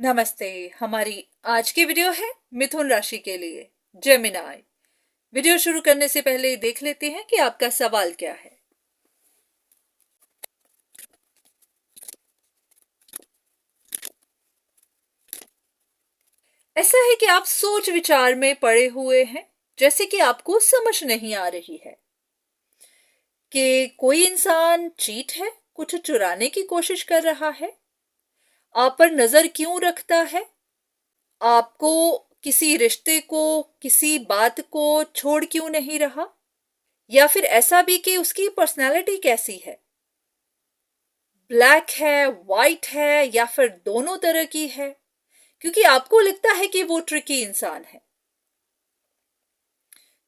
नमस्ते। हमारी आज की वीडियो है मिथुन राशि के लिए, जेमिनाई। वीडियो शुरू करने से पहले देख लेते हैं कि आपका सवाल क्या है। ऐसा है कि आप सोच विचार में पड़े हुए हैं, जैसे कि आपको समझ नहीं आ रही है कि कोई इंसान चीट है, कुछ चुराने की कोशिश कर रहा है, आप पर नजर क्यों रखता है, आपको किसी रिश्ते को, किसी बात को छोड़ क्यों नहीं रहा, या फिर ऐसा भी कि उसकी पर्सनालिटी कैसी है, ब्लैक है, वाइट है, या फिर दोनों तरह की है, क्योंकि आपको लगता है कि वो ट्रिकी इंसान है।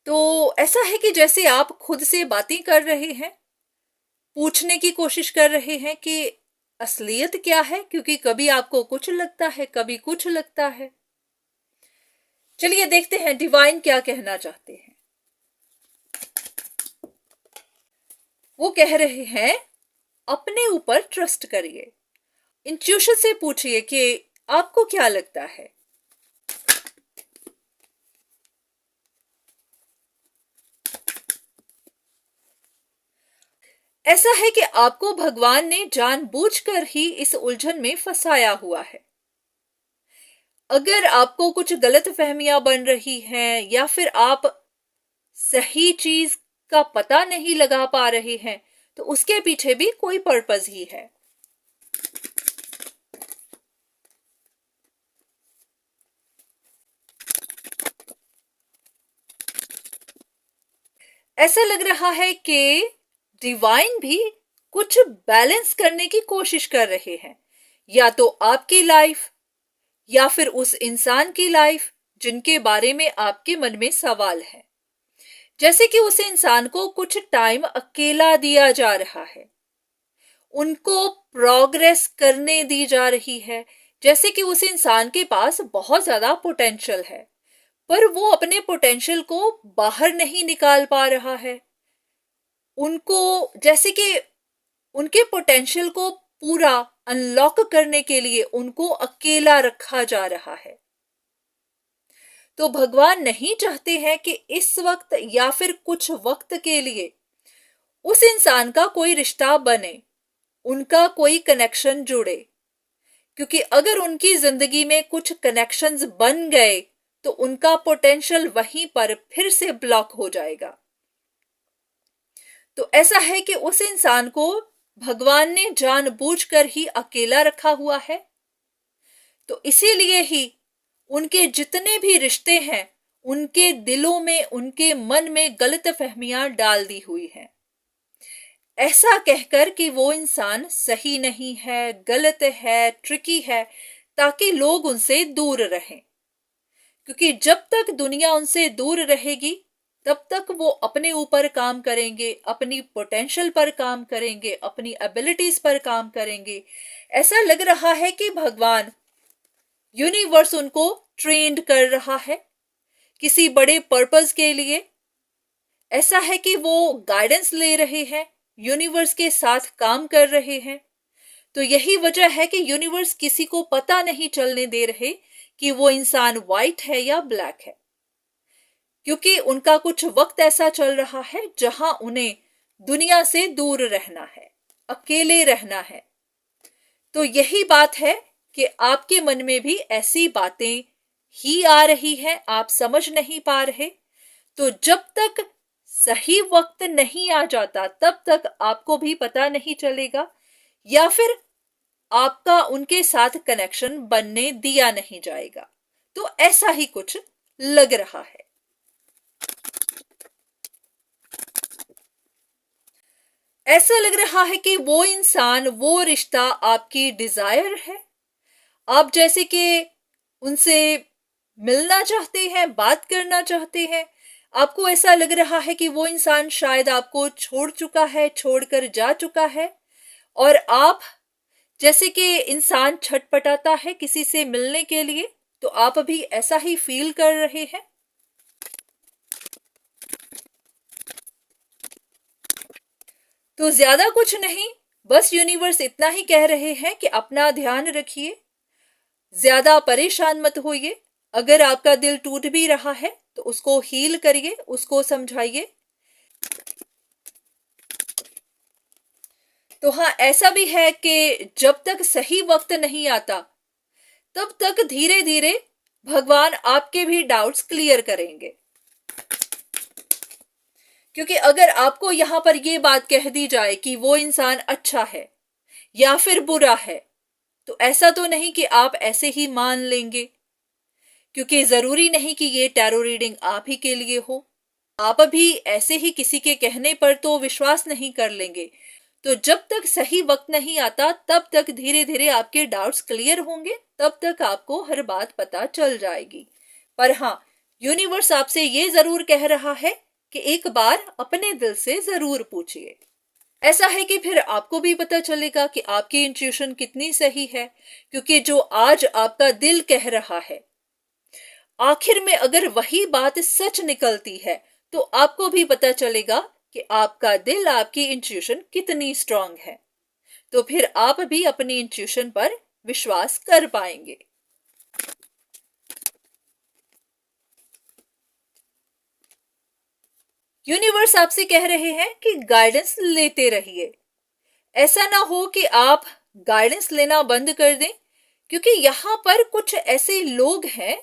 तो ऐसा है कि जैसे आप खुद से बातें कर रहे हैं, पूछने की कोशिश कर रहे हैं कि असलियत क्या है, क्योंकि कभी आपको कुछ लगता है, कभी कुछ लगता है। चलिए देखते हैं डिवाइन क्या कहना चाहते हैं। वो कह रहे हैं अपने ऊपर ट्रस्ट करिए, इंट्यूशन से पूछिए कि आपको क्या लगता है। ऐसा है कि आपको भगवान ने जानबूझकर ही इस उलझन में फंसाया हुआ है। अगर आपको कुछ गलत फहमियां बन रही हैं, या फिर आप सही चीज का पता नहीं लगा पा रहे हैं, तो उसके पीछे भी कोई पर्पस ही है। ऐसा लग रहा है कि डिवाइन भी कुछ बैलेंस करने की कोशिश कर रहे हैं, या तो आपकी लाइफ या फिर उस इंसान की लाइफ जिनके बारे में आपके मन में सवाल है। जैसे कि उस इंसान को कुछ टाइम अकेला दिया जा रहा है, उनको प्रोग्रेस करने दी जा रही है। जैसे कि उस इंसान के पास बहुत ज्यादा पोटेंशियल है, पर वो अपने पोटेंशियल को बाहर नहीं निकाल पा रहा है। उनको जैसे कि उनके पोटेंशियल को पूरा अनलॉक करने के लिए उनको अकेला रखा जा रहा है। तो भगवान नहीं चाहते हैं कि इस वक्त या फिर कुछ वक्त के लिए उस इंसान का कोई रिश्ता बने, उनका कोई कनेक्शन जुड़े, क्योंकि अगर उनकी जिंदगी में कुछ कनेक्शंस बन गए तो उनका पोटेंशियल वहीं पर फिर से ब्लॉक हो जाएगा। तो ऐसा है कि उस इंसान को भगवान ने जानबूझकर ही अकेला रखा हुआ है। तो इसीलिए ही उनके जितने भी रिश्ते हैं, उनके दिलों में, उनके मन में गलत फहमियां डाल दी हुई हैं, ऐसा कहकर कि वो इंसान सही नहीं है, गलत है, ट्रिकी है, ताकि लोग उनसे दूर रहें। क्योंकि जब तक दुनिया उनसे दूर रहेगी, तब तक वो अपने ऊपर काम करेंगे, अपनी पोटेंशियल पर काम करेंगे, अपनी एबिलिटीज पर काम करेंगे। ऐसा लग रहा है कि भगवान, यूनिवर्स उनको ट्रेंड कर रहा है किसी बड़े पर्पस के लिए। ऐसा है कि वो गाइडेंस ले रहे हैं, यूनिवर्स के साथ काम कर रहे हैं। तो यही वजह है कि यूनिवर्स किसी को पता नहीं चलने दे रहे कि वो इंसान व्हाइट है या ब्लैक है, क्योंकि उनका कुछ वक्त ऐसा चल रहा है जहां उन्हें दुनिया से दूर रहना है, अकेले रहना है। तो यही बात है कि आपके मन में भी ऐसी बातें ही आ रही हैं, आप समझ नहीं पा रहे। तो जब तक सही वक्त नहीं आ जाता, तब तक आपको भी पता नहीं चलेगा, या फिर आपका उनके साथ कनेक्शन बनने दिया नहीं जाएगा। तो ऐसा ही कुछ लग रहा है। ऐसा लग रहा है कि वो इंसान, वो रिश्ता आपकी डिजायर है। आप जैसे कि उनसे मिलना चाहते हैं, बात करना चाहते हैं। आपको ऐसा लग रहा है कि वो इंसान शायद आपको छोड़ चुका है, छोड़कर जा चुका है, और आप जैसे कि इंसान छटपटाता है किसी से मिलने के लिए, तो आप भी ऐसा ही फील कर रहे हैं। तो ज्यादा कुछ नहीं, बस यूनिवर्स इतना ही कह रहे हैं कि अपना ध्यान रखिए, ज्यादा परेशान मत होइए। अगर आपका दिल टूट भी रहा है तो उसको हील करिए, उसको समझाइए। तो हाँ, ऐसा भी है कि जब तक सही वक्त नहीं आता तब तक धीरे धीरे भगवान आपके भी डाउट्स क्लियर करेंगे। क्योंकि अगर आपको यहां पर यह बात कह दी जाए कि वो इंसान अच्छा है या फिर बुरा है, तो ऐसा तो नहीं कि आप ऐसे ही मान लेंगे, क्योंकि जरूरी नहीं कि ये टैरो रीडिंग आप ही के लिए हो। आप भी ऐसे ही किसी के कहने पर तो विश्वास नहीं कर लेंगे। तो जब तक सही वक्त नहीं आता तब तक धीरे धीरे आपके डाउट्स क्लियर होंगे, तब तक आपको हर बात पता चल जाएगी। पर हाँ, यूनिवर्स आपसे ये जरूर कह रहा है कि एक बार अपने दिल से जरूर पूछिए। ऐसा है कि फिर आपको भी पता चलेगा कि आपकी इंट्यूशन कितनी सही है। क्योंकि जो आज आपका दिल कह रहा है, आखिर में अगर वही बात सच निकलती है तो आपको भी पता चलेगा कि आपका दिल, आपकी इंट्यूशन कितनी स्ट्रांग है। तो फिर आप भी अपनी इंट्यूशन पर विश्वास कर पाएंगे। यूनिवर्स आपसे कह रहे हैं कि गाइडेंस लेते रहिए। ऐसा ना हो कि आप गाइडेंस लेना बंद कर दें, क्योंकि यहां पर कुछ ऐसे लोग हैं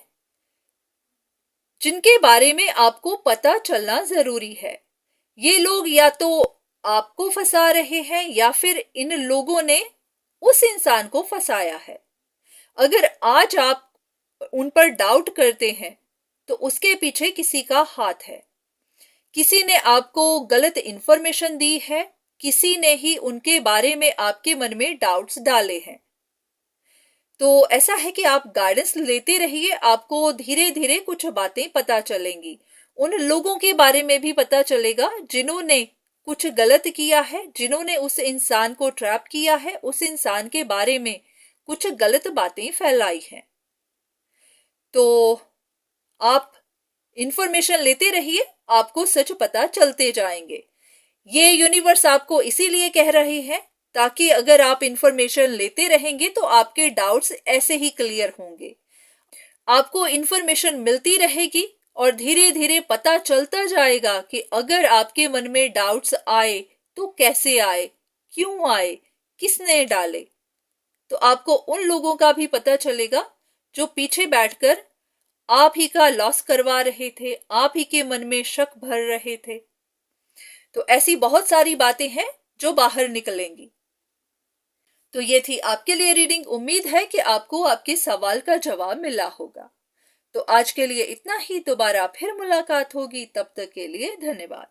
जिनके बारे में आपको पता चलना जरूरी है। ये लोग या तो आपको फंसा रहे हैं या फिर इन लोगों ने उस इंसान को फंसाया है। अगर आज आप उन पर डाउट करते हैं तो उसके पीछे किसी का हाथ है। किसी ने आपको गलत इंफॉर्मेशन दी है, किसी ने ही उनके बारे में आपके मन में डाउट्स डाले हैं। तो ऐसा है कि आप गाइडेंस लेते रहिए, आपको धीरे धीरे कुछ बातें पता चलेंगी। उन लोगों के बारे में भी पता चलेगा जिन्होंने कुछ गलत किया है, जिन्होंने उस इंसान को ट्रैप किया है, उस इंसान के बारे में कुछ गलत बातें फैलाई हैं। तो आप इंफॉर्मेशन लेते रहिए, आपको सच पता चलते जाएंगे। ये यूनिवर्स आपको इसीलिए कह रहे हैं ताकि अगर आप इंफॉर्मेशन लेते रहेंगे तो आपके डाउट्स ऐसे ही क्लियर होंगे। आपको इंफॉर्मेशन मिलती रहेगी और धीरे धीरे पता चलता जाएगा कि अगर आपके मन में डाउट्स आए तो कैसे आए, क्यों आए, किसने डाले। तो आपको उन लोगों का भी पता चलेगा जो पीछे बैठकर आप ही का लॉस करवा रहे थे, आप ही के मन में शक भर रहे थे। तो ऐसी बहुत सारी बातें हैं जो बाहर निकलेंगी। तो ये थी आपके लिए रीडिंग। उम्मीद है कि आपको आपके सवाल का जवाब मिला होगा। तो आज के लिए इतना ही, दोबारा फिर मुलाकात होगी, तब तक के लिए धन्यवाद।